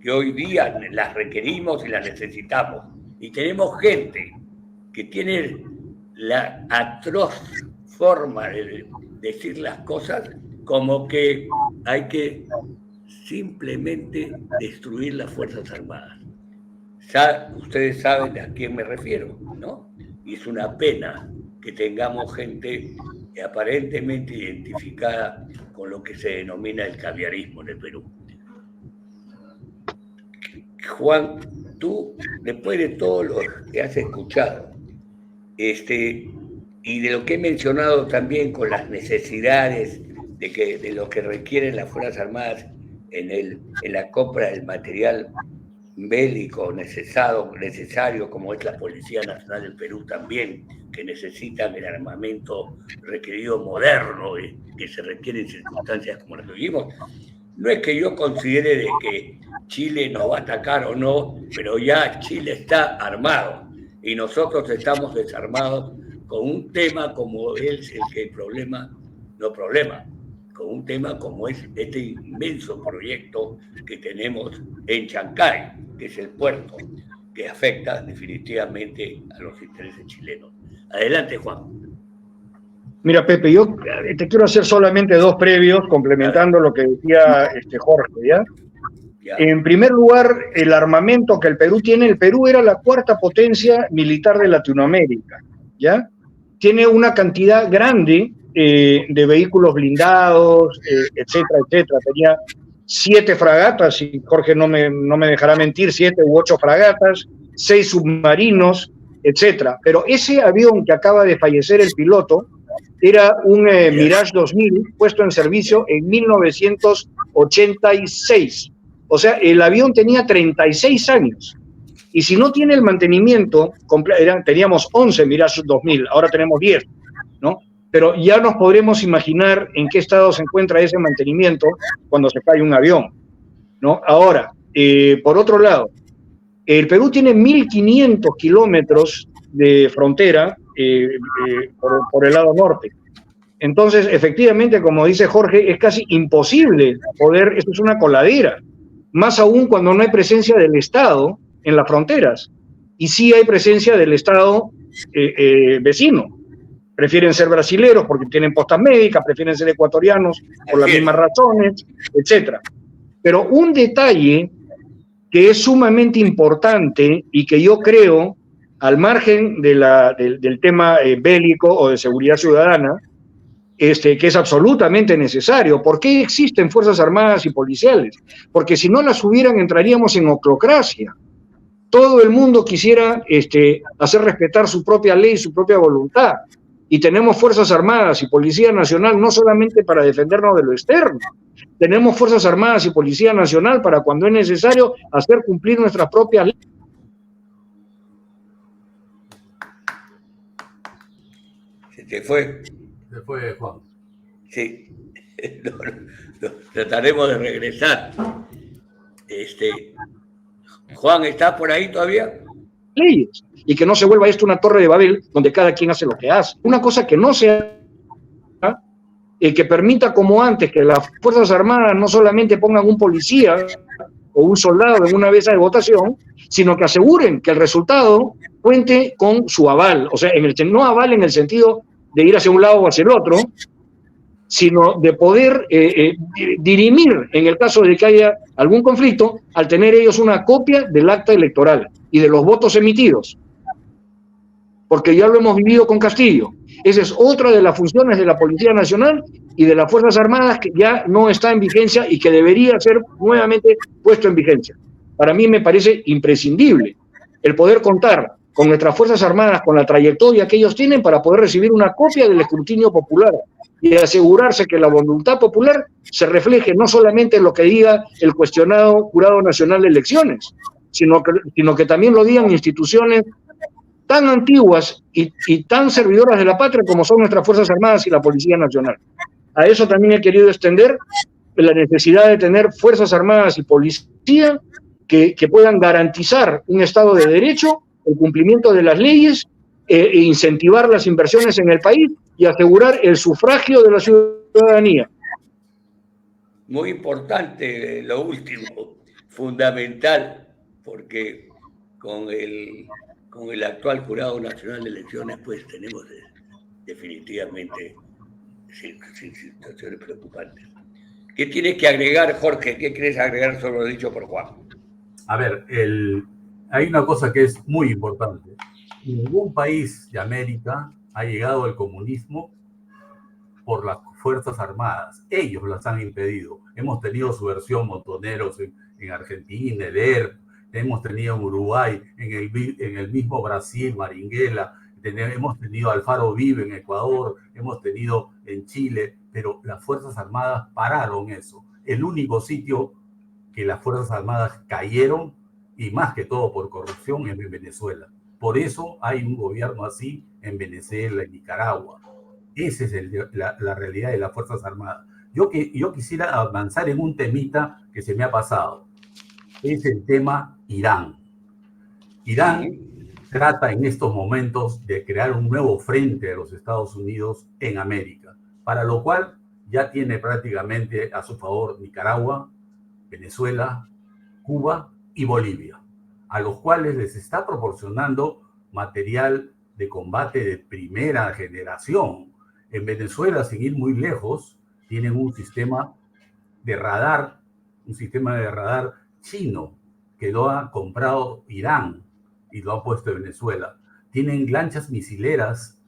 que hoy día las requerimos y las necesitamos. Y tenemos gente que tiene la atroz forma de decir las cosas como que hay que simplemente destruir las Fuerzas Armadas. Ustedes saben a quién me refiero, ¿no? Y es una pena que tengamos gente aparentemente identificada con lo que se denomina el caviarismo en el Perú. Juan, tú, después de todo lo que has escuchado, y de lo que he mencionado también con las necesidades de lo que requieren las Fuerzas Armadas en la compra del material bélico necesario, como es la Policía Nacional del Perú también, que necesitan el armamento requerido moderno, que se requiere en circunstancias como las que vivimos. No es que yo considere de que Chile nos va a atacar o no, pero ya Chile está armado y nosotros estamos desarmados con un tema como es con un tema como es este inmenso proyecto que tenemos en Chancay, que es el puerto, que afecta definitivamente a los intereses chilenos. Adelante, Juan. Mira, Pepe, yo te quiero hacer solamente dos previos, complementando lo que decía Jorge, ¿ya? En primer lugar, el armamento que el Perú tiene, el Perú era la cuarta potencia militar de Latinoamérica, ¿ya? Tiene una cantidad grande de vehículos blindados, etcétera, etcétera. Tenía 7 fragatas, y Jorge no me dejará mentir, 7 u 8 fragatas, 6 submarinos, etcétera. Pero ese avión que acaba de fallecer el piloto era un Mirage 2000 puesto en servicio en 1986. O sea, el avión tenía 36 años. Y si no tiene el mantenimiento, teníamos 11 Mirage 2000, ahora tenemos 10, ¿no? Pero ya nos podremos imaginar en qué estado se encuentra ese mantenimiento cuando se cae un avión, ¿no? Ahora, por otro lado, el Perú tiene 1.500 kilómetros de frontera por el lado norte. Entonces, efectivamente, como dice Jorge, es casi imposible esto es una coladera, más aún cuando no hay presencia del Estado en las fronteras, y sí hay presencia del Estado vecino. Prefieren ser brasileros porque tienen postas médicas, prefieren ser ecuatorianos por las mismas razones, etc. Pero un detalle que es sumamente importante y que yo creo, al margen del tema bélico o de seguridad ciudadana, que es absolutamente necesario. ¿Por qué existen Fuerzas Armadas y policiales? Porque si no las hubieran, entraríamos en oclocracia. Todo el mundo quisiera hacer respetar su propia ley, su propia voluntad. Y tenemos Fuerzas Armadas y Policía Nacional no solamente para defendernos de lo externo. Tenemos Fuerzas Armadas y Policía Nacional para, cuando es necesario, hacer cumplir nuestras propias leyes. Se te fue. Se fue, Juan. Sí. Trataremos de regresar. Juan, ¿estás por ahí todavía? Leyes, y que no se vuelva esto una torre de Babel donde cada quien hace lo que hace. Una cosa que no sea que permita, como antes, que las Fuerzas Armadas no solamente pongan un policía o un soldado en una mesa de votación, sino que aseguren que el resultado cuente con su aval. O sea, no aval en el sentido de ir hacia un lado o hacia el otro, sino de poder dirimir en el caso de que haya algún conflicto, al tener ellos una copia del acta electoral y de los votos emitidos. porque ya lo hemos vivido con Castillo. Esa es otra de las funciones de la Policía Nacional y de las Fuerzas Armadas que ya no está en vigencia y que debería ser nuevamente puesto en vigencia. Para mí me parece imprescindible el poder contar con nuestras Fuerzas Armadas, con la trayectoria que ellos tienen para poder recibir una copia del escrutinio popular y asegurarse que la voluntad popular se refleje no solamente en lo que diga el cuestionado Jurado Nacional de Elecciones, sino que también lo digan instituciones tan antiguas y tan servidoras de la patria como son nuestras Fuerzas Armadas y la Policía Nacional. A eso también he querido extender la necesidad de tener Fuerzas Armadas y Policía que puedan garantizar un Estado de Derecho, el cumplimiento de las leyes, e incentivar las inversiones en el país y asegurar el sufragio de la ciudadanía. Muy importante lo último, fundamental, porque con el actual Jurado Nacional de Elecciones, pues tenemos definitivamente situaciones preocupantes. ¿Qué tienes que agregar, Jorge? ¿Qué quieres agregar sobre lo dicho por Juan? A ver, hay una cosa que es muy importante. Ningún país de América ha llegado al comunismo por las Fuerzas Armadas. Ellos las han impedido. Hemos tenido su versión Montoneros en Argentina, el ERP, hemos tenido en Uruguay, en el mismo Brasil, Marighella, hemos tenido Alfaro Vive en Ecuador, hemos tenido en Chile, pero las Fuerzas Armadas pararon eso. El único sitio que las Fuerzas Armadas cayeron, y más que todo por corrupción, es en Venezuela. Por eso hay un gobierno así en Venezuela, en Nicaragua. Esa es la realidad de las Fuerzas Armadas. Yo quisiera avanzar en un temita que se me ha pasado. Es el tema Irán. Irán trata en estos momentos de crear un nuevo frente de los Estados Unidos en América, para lo cual ya tiene prácticamente a su favor Nicaragua, Venezuela, Cuba y Bolivia, a los cuales les está proporcionando material de combate de primera generación. En Venezuela, sin ir muy lejos, tienen un sistema de radar chino que lo ha comprado Irán y lo ha puesto en Venezuela. Tienen lanchas misileras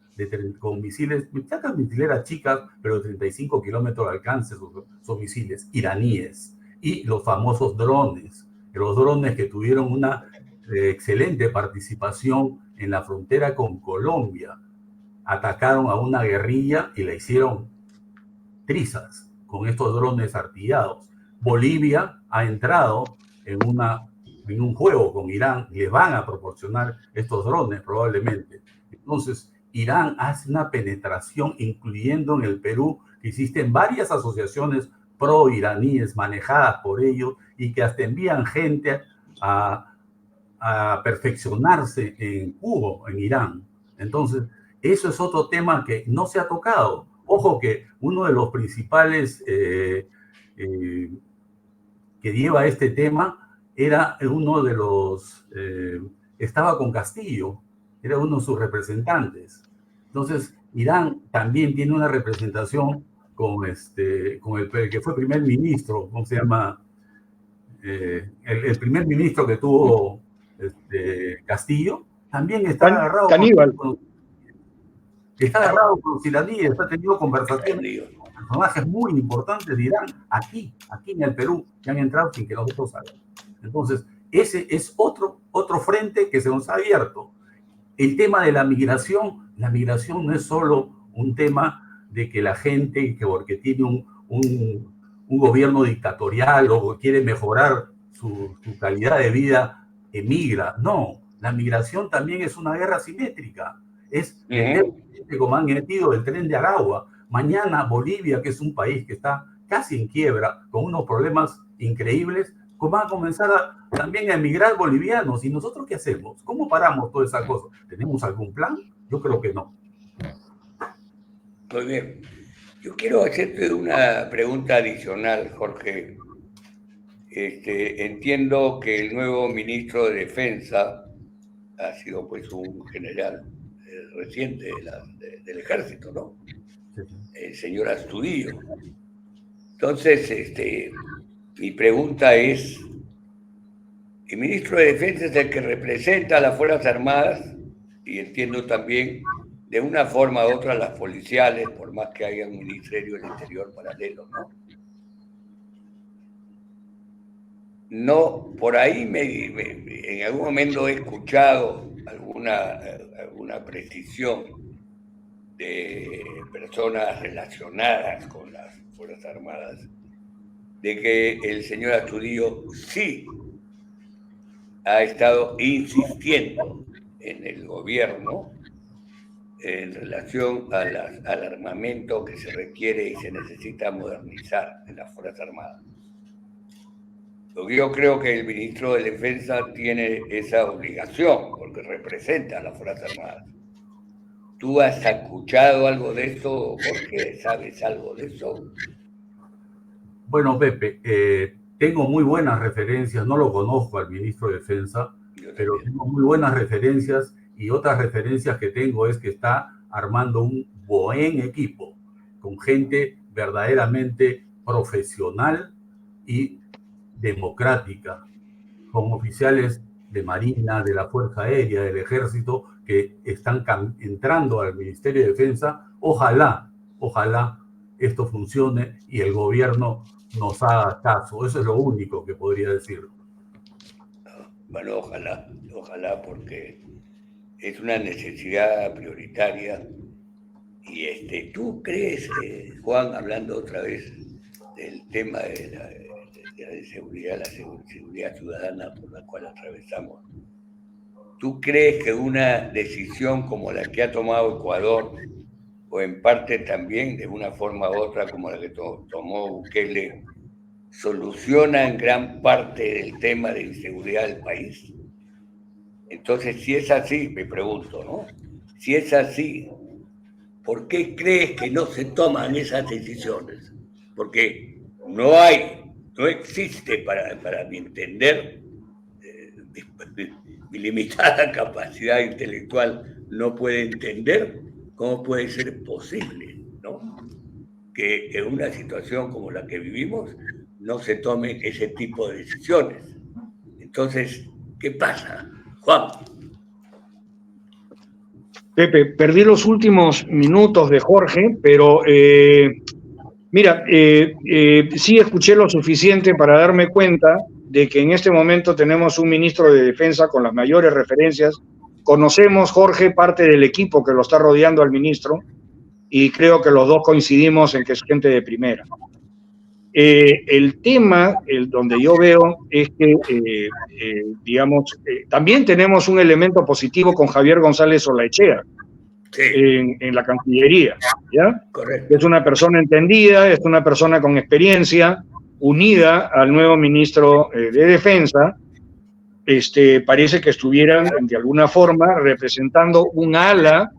con misiles, lanchas misileras chicas, pero de 35 kilómetros de alcance, son misiles iraníes. Y los famosos drones, los drones que tuvieron una excelente participación en la frontera con Colombia. Atacaron a una guerrilla y la hicieron trizas con estos drones artillados. Bolivia ha entrado en un juego con Irán y les van a proporcionar estos drones probablemente. Entonces, Irán hace una penetración, incluyendo en el Perú, que existen varias asociaciones pro-iraníes manejadas por ellos y que hasta envían gente a perfeccionarse en Cuba, en Irán. Entonces, eso es otro tema que no se ha tocado. Ojo que uno de los principales que lleva este tema era uno de los... estaba con Castillo, era uno de sus representantes. Entonces, Irán también tiene una representación con el que fue primer ministro, ¿cómo se llama? El primer ministro que tuvo Castillo, también está agarrado Caníbal. Está agarrado con los iraníes, está teniendo conversaciones con personajes muy importantes de Irán aquí en el Perú, que han entrado sin que nosotros sabemos. Entonces, ese es otro frente que se nos ha abierto. El tema de la migración no es solo un tema de que la gente, que porque tiene un gobierno dictatorial o quiere mejorar su calidad de vida, emigra. No, la migración también es una guerra simétrica. Es como han metido el tren de Aragua. Mañana Bolivia, que es un país que está casi en quiebra, con unos problemas increíbles, van a comenzar también a emigrar bolivianos. ¿Y nosotros qué hacemos? ¿Cómo paramos toda esa cosa? ¿Tenemos algún plan? Yo creo que no. Muy bien. Yo quiero hacerte una pregunta adicional, Jorge. Entiendo que el nuevo ministro de Defensa ha sido pues un general reciente del ejército, ¿no? El señor Astudillo. Entonces, mi pregunta es, ¿el ministro de Defensa es el que representa a las Fuerzas Armadas y entiendo también de una forma u otra las policiales, por más que haya un Ministerio del Interior paralelo, ¿no? No, por ahí en algún momento he escuchado alguna precisión de personas relacionadas con las Fuerzas Armadas, de que el señor Astudillo sí ha estado insistiendo en el gobierno en relación al armamento que se requiere y se necesita modernizar en las Fuerzas Armadas. Yo creo que el ministro de Defensa tiene esa obligación, porque representa a las Fuerzas Armadas. ¿Tú has escuchado algo de eso, Jorge? ¿Sabes algo de eso? Bueno, Pepe, tengo muy buenas referencias, no lo conozco al ministro de Defensa, pero tengo muy buenas referencias, y otras referencias que tengo es que está armando un buen equipo, con gente verdaderamente profesional y democrática, con oficiales de Marina, de la Fuerza Aérea, del Ejército, que están entrando al Ministerio de Defensa. Ojalá esto funcione y el gobierno nos haga caso. Eso es lo único que podría decir. Bueno, ojalá, porque es una necesidad prioritaria. Y ¿tú crees, Juan, hablando otra vez del tema de la seguridad, la seguridad ciudadana por la cual atravesamos, ¿tú crees que una decisión como la que ha tomado Ecuador, o en parte también de una forma u otra como la que tomó Bukele, soluciona en gran parte del tema de inseguridad del país? Entonces, si es así, me pregunto, ¿no? Si es así, ¿por qué crees que no se toman esas decisiones? Porque no existe, para mi entender, mi limitada capacidad intelectual no puede entender cómo puede ser posible, ¿no?, que en una situación como la que vivimos no se tomen ese tipo de decisiones. Entonces, ¿qué pasa, Juan? Pepe, perdí los últimos minutos de Jorge, pero mira, sí escuché lo suficiente para darme cuenta de que en este momento tenemos un ministro de Defensa con las mayores referencias. Conocemos, Jorge, parte del equipo que lo está rodeando al ministro, y creo que los dos coincidimos en que es gente de primera. El tema, donde yo veo, es que, también tenemos un elemento positivo con Javier González Olaechea, sí, en la Cancillería, ¿ya? Correcto. Es una persona entendida, es una persona con experiencia, unida al nuevo ministro de Defensa. Parece que estuvieran, de alguna forma, representando un ala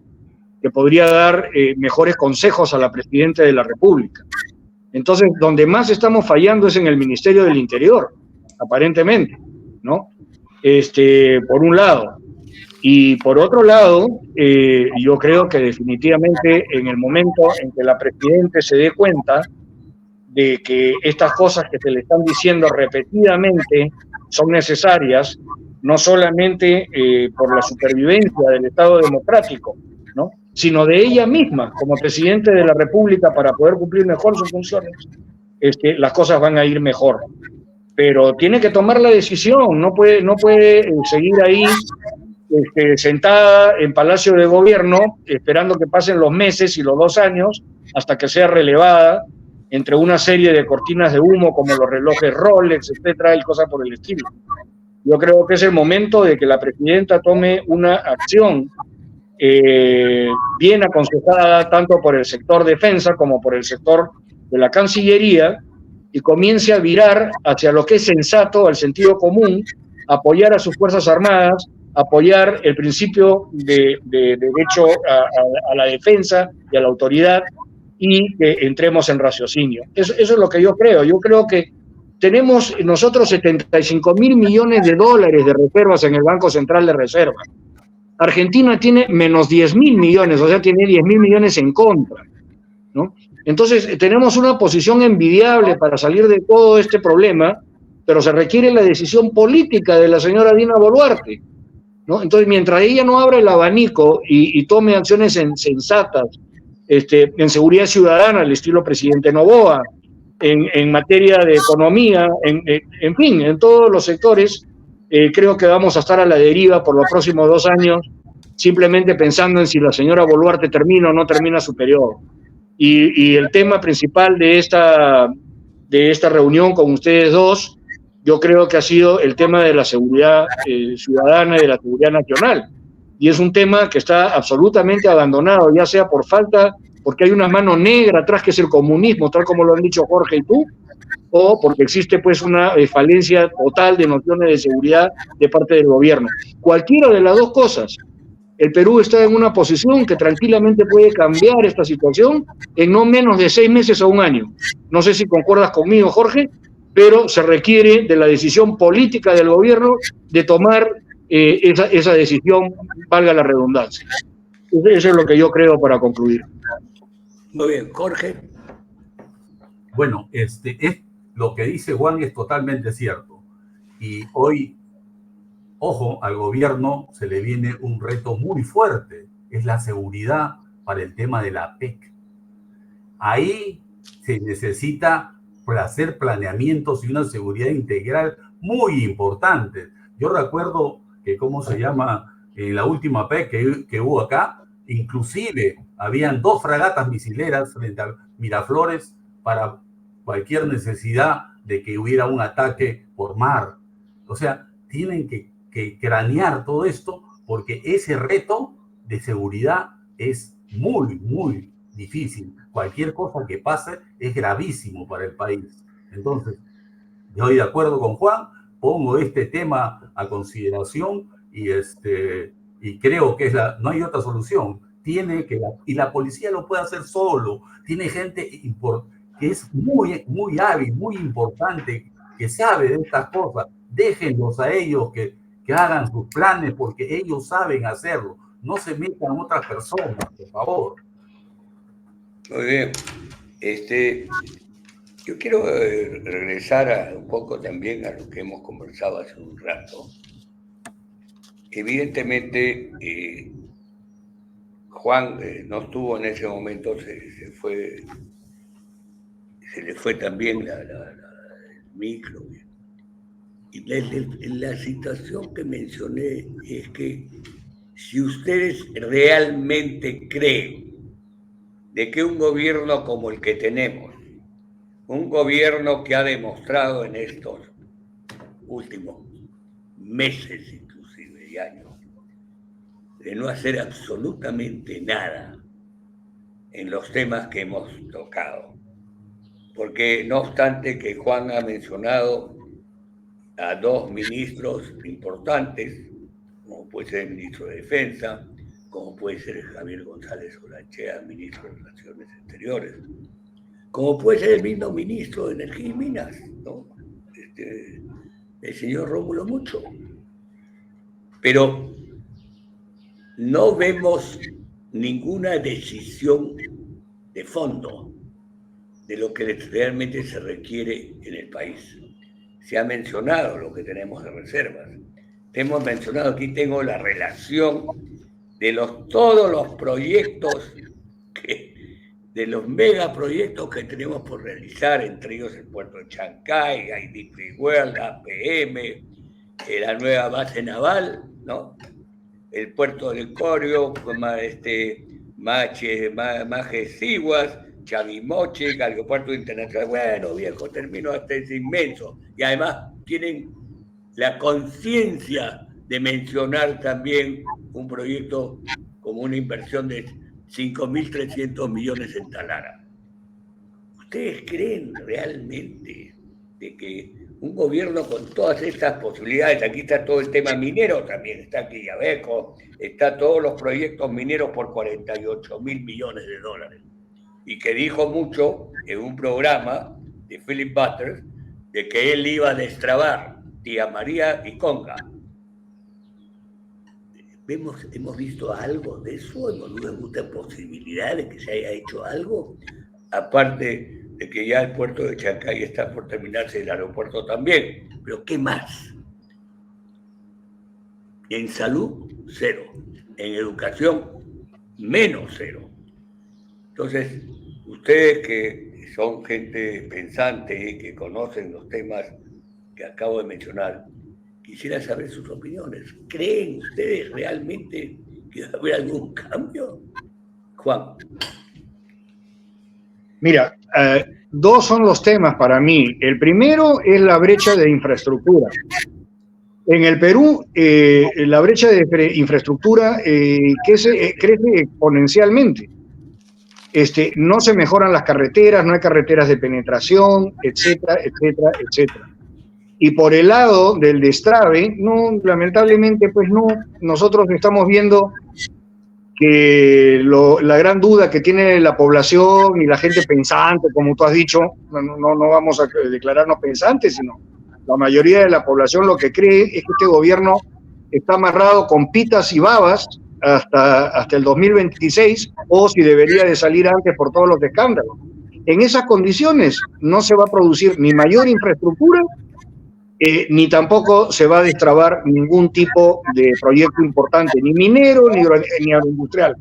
que podría dar mejores consejos a la Presidenta de la República. Entonces, donde más estamos fallando es en el Ministerio del Interior, aparentemente, ¿no? Por un lado. Y por otro lado, yo creo que definitivamente en el momento en que la Presidenta se dé cuenta de que estas cosas que se le están diciendo repetidamente son necesarias, no solamente por la supervivencia del Estado democrático, ¿no?, sino de ella misma como Presidente de la República, para poder cumplir mejor sus funciones, las cosas van a ir mejor. Pero tiene que tomar la decisión, no puede seguir ahí sentada en Palacio de Gobierno esperando que pasen los meses y los 2 años hasta que sea relevada entre una serie de cortinas de humo como los relojes Rolex, etcétera, y cosas por el estilo. Yo creo que es el momento de que la Presidenta tome una acción bien aconsejada tanto por el sector defensa como por el sector de la Cancillería, y comience a virar hacia lo que es sensato, al sentido común, apoyar a sus Fuerzas Armadas, apoyar el principio de derecho a la defensa y a la autoridad, y que entremos en raciocinio. Eso es lo que yo creo. Yo creo que tenemos nosotros 75.000 millones de dólares de reservas en el Banco Central de Reserva. Argentina tiene menos 10.000 millones, o sea, tiene 10.000 millones en contra, ¿no? Entonces, tenemos una posición envidiable para salir de todo este problema, pero se requiere la decisión política de la señora Dina Boluarte. ¿no? Entonces, mientras ella no abra el abanico y tome acciones sensatas en seguridad ciudadana, al estilo presidente Noboa, en materia de economía, en fin, en todos los sectores, creo que vamos a estar a la deriva por los próximos 2 años, simplemente pensando en si la señora Boluarte termina o no termina su periodo. Y el tema principal de esta reunión con ustedes dos, yo creo que ha sido el tema de la seguridad ciudadana y de la seguridad nacional. Y es un tema que está absolutamente abandonado, ya sea por falta, porque hay una mano negra atrás que es el comunismo, tal como lo han dicho Jorge y tú, o porque existe pues una falencia total de nociones de seguridad de parte del gobierno. Cualquiera de las dos cosas. El Perú está en una posición que tranquilamente puede cambiar esta situación en no menos de 6 meses o 1 año. No sé si concuerdas conmigo, Jorge, pero se requiere de la decisión política del gobierno de tomar esa decisión, valga la redundancia. Eso es lo que yo creo para concluir. Muy bien, Jorge. Bueno, lo que dice Juan es totalmente cierto. Y hoy, ojo, al gobierno se le viene un reto muy fuerte, es la seguridad para el tema de la PEC. Ahí se necesita hacer planeamientos y una seguridad integral muy importante. Yo recuerdo que, ¿cómo se llama? En la última PEC que hubo acá, inclusive habían 2 fragatas misileras frente a Miraflores para cualquier necesidad de que hubiera un ataque por mar. O sea, tienen que cranear todo esto porque ese reto de seguridad es muy, muy difícil. Cualquier cosa que pase es gravísimo para el país. Entonces, yo estoy de acuerdo con Juan, pongo este tema a consideración y creo que no hay otra solución. Y la policía lo puede hacer solo. Tiene gente que es muy, muy hábil, muy importante, que sabe de estas cosas. Déjenlos a ellos que hagan sus planes porque ellos saben hacerlo. No se metan a otras personas, por favor. Muy bien. Yo quiero regresar un poco también a lo que hemos conversado hace un rato. Evidentemente, Juan no estuvo en ese momento, se le fue también el micro. Y la situación que mencioné es que si ustedes realmente creen de que un gobierno como el que tenemos, un gobierno que ha demostrado en estos últimos meses, inclusive, y años, de no hacer absolutamente nada en los temas que hemos tocado. Porque no obstante que Juan ha mencionado a 2 ministros importantes, como puede ser el ministro de Defensa, como puede ser Javier González Olachea, ministro de Relaciones Exteriores, como puede ser el mismo ministro de Energía y Minas, ¿no? El señor Rómulo Mucho. Pero no vemos ninguna decisión de fondo de lo que realmente se requiere en el país. Se ha mencionado lo que tenemos de reservas. Hemos mencionado, aquí tengo la relación de todos los proyectos, de los megaproyectos que tenemos por realizar, entre ellos el puerto de Chancay, IDP World, APM, la nueva base naval, ¿no? El puerto del Corio, Maje Siguas, Chavimoche, el aeropuerto internacional. Bueno, viejo, termino hasta es inmenso. Y además tienen la conciencia de mencionar también un proyecto como una inversión de 5.300 millones en Talara. ¿Ustedes creen realmente de que un gobierno con todas estas posibilidades, aquí está todo el tema minero también, está Quillabeco, está todos los proyectos mineros por 48.000 millones de dólares, y que dijo mucho en un programa de Philip Butters de que él iba a destrabar Tía María y Conga? ¿Hemos visto algo de eso? ¿Hemos visto posibilidad de que se haya hecho algo? Aparte de que ya el puerto de Chancay está por terminarse, el aeropuerto también. ¿Pero qué más? En salud, 0. En educación, menos 0. Entonces, ustedes que son gente pensante, que conocen los temas que acabo de mencionar, quisiera saber sus opiniones. ¿Creen ustedes realmente que va a haber algún cambio? Juan. Mira, dos son los temas para mí. El primero es la brecha de infraestructura. En el Perú, la brecha de infraestructura crece exponencialmente. No se mejoran las carreteras, no hay carreteras de penetración, etcétera, etcétera, etcétera. Y por el lado del destrave, no, lamentablemente, pues no, nosotros estamos viendo que la gran duda que tiene la población y la gente pensante, como tú has dicho, no vamos a declararnos pensantes, sino la mayoría de la población lo que cree es que este gobierno está amarrado con pitas y babas hasta el 2026, o si debería de salir antes por todos los escándalos. En esas condiciones no se va a producir ni mayor infraestructura, ni tampoco se va a destrabar ningún tipo de proyecto importante, ni minero ni agroindustrial.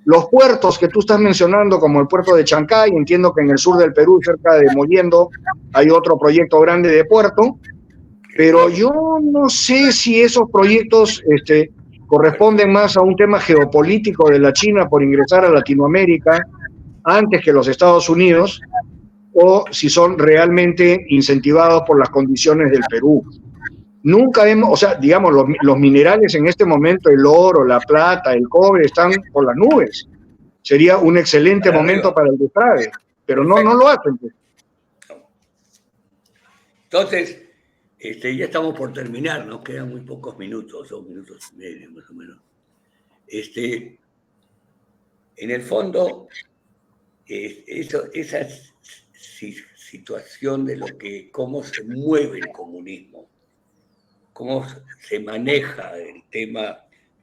Los puertos que tú estás mencionando, como el puerto de Chancay, entiendo que en el sur del Perú, cerca de Mollendo, hay otro proyecto grande de puerto, pero yo no sé si esos proyectos corresponden más a un tema geopolítico de la China por ingresar a Latinoamérica antes que los Estados Unidos, o si son realmente incentivados por las condiciones del Perú. Nunca hemos, o sea, digamos, los minerales en este momento, el oro, la plata, el cobre, están por las nubes. Sería un excelente momento para el destrave, pero no lo hacen. Pues. Entonces, ya estamos por terminar, nos quedan muy pocos minutos, 2 minutos y medio más o menos. En el fondo, esa situación de cómo se mueve el comunismo, cómo se maneja el tema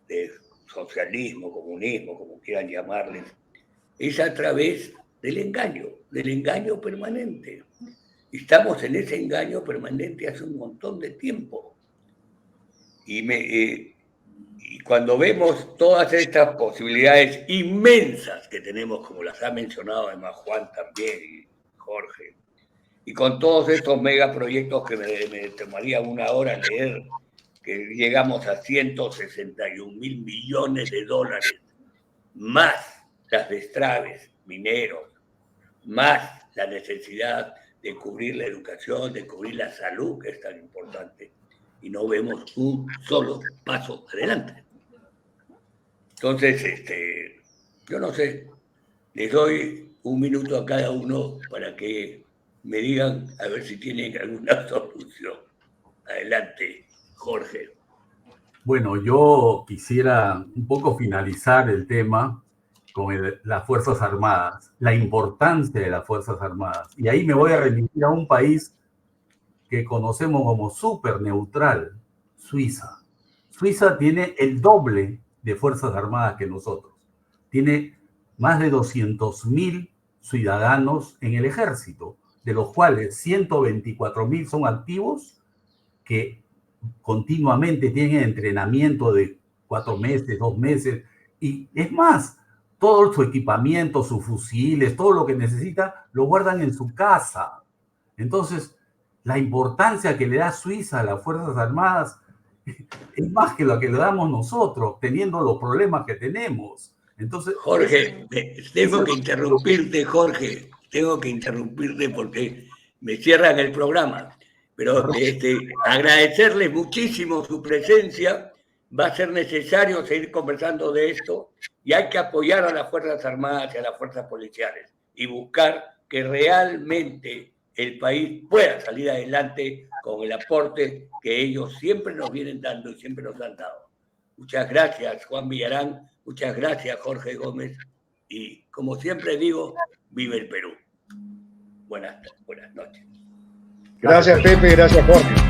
de socialismo, comunismo, como quieran llamarles, es a través del engaño permanente. Estamos en ese engaño permanente hace un montón de tiempo. Y cuando vemos todas estas posibilidades inmensas que tenemos, como las ha mencionado además Juan también y Jorge, y con todos estos megaproyectos que me tomaría 1 hora leer, que llegamos a 161.000 millones de dólares, más las destraves mineros, más la necesidad de cubrir la educación, de cubrir la salud, que es tan importante, y no vemos un solo paso adelante. Entonces, yo no sé, les doy 1 minuto a cada uno para que me digan a ver si tienen alguna solución. Adelante, Jorge. Bueno, yo quisiera un poco finalizar el tema con las Fuerzas Armadas, la importancia de las Fuerzas Armadas. Y ahí me voy a remitir a un país que conocemos como súper neutral, Suiza. Suiza tiene el doble de Fuerzas Armadas que nosotros. Tiene más de 200.000 ciudadanos en el ejército, de los cuales 124.000 son activos, que continuamente tienen entrenamiento de 4 meses, 2 meses, y es más, todo su equipamiento, sus fusiles, todo lo que necesita, lo guardan en su casa. Entonces, la importancia que le da Suiza a las Fuerzas Armadas es más que lo que le damos nosotros, teniendo los problemas que tenemos. Entonces, Jorge, tengo que interrumpirte, Jorge. Tengo que interrumpirte porque me cierran el programa. Pero agradecerle muchísimo su presencia. Va a ser necesario seguir conversando de esto y hay que apoyar a las Fuerzas Armadas y a las Fuerzas Policiales y buscar que realmente el país pueda salir adelante con el aporte que ellos siempre nos vienen dando y siempre nos han dado. Muchas gracias, Juan Villarán. Muchas gracias, Jorge Gómez. Y como siempre digo, vive el Perú. Buenas noches. Gracias, Pepe. Gracias, Jorge.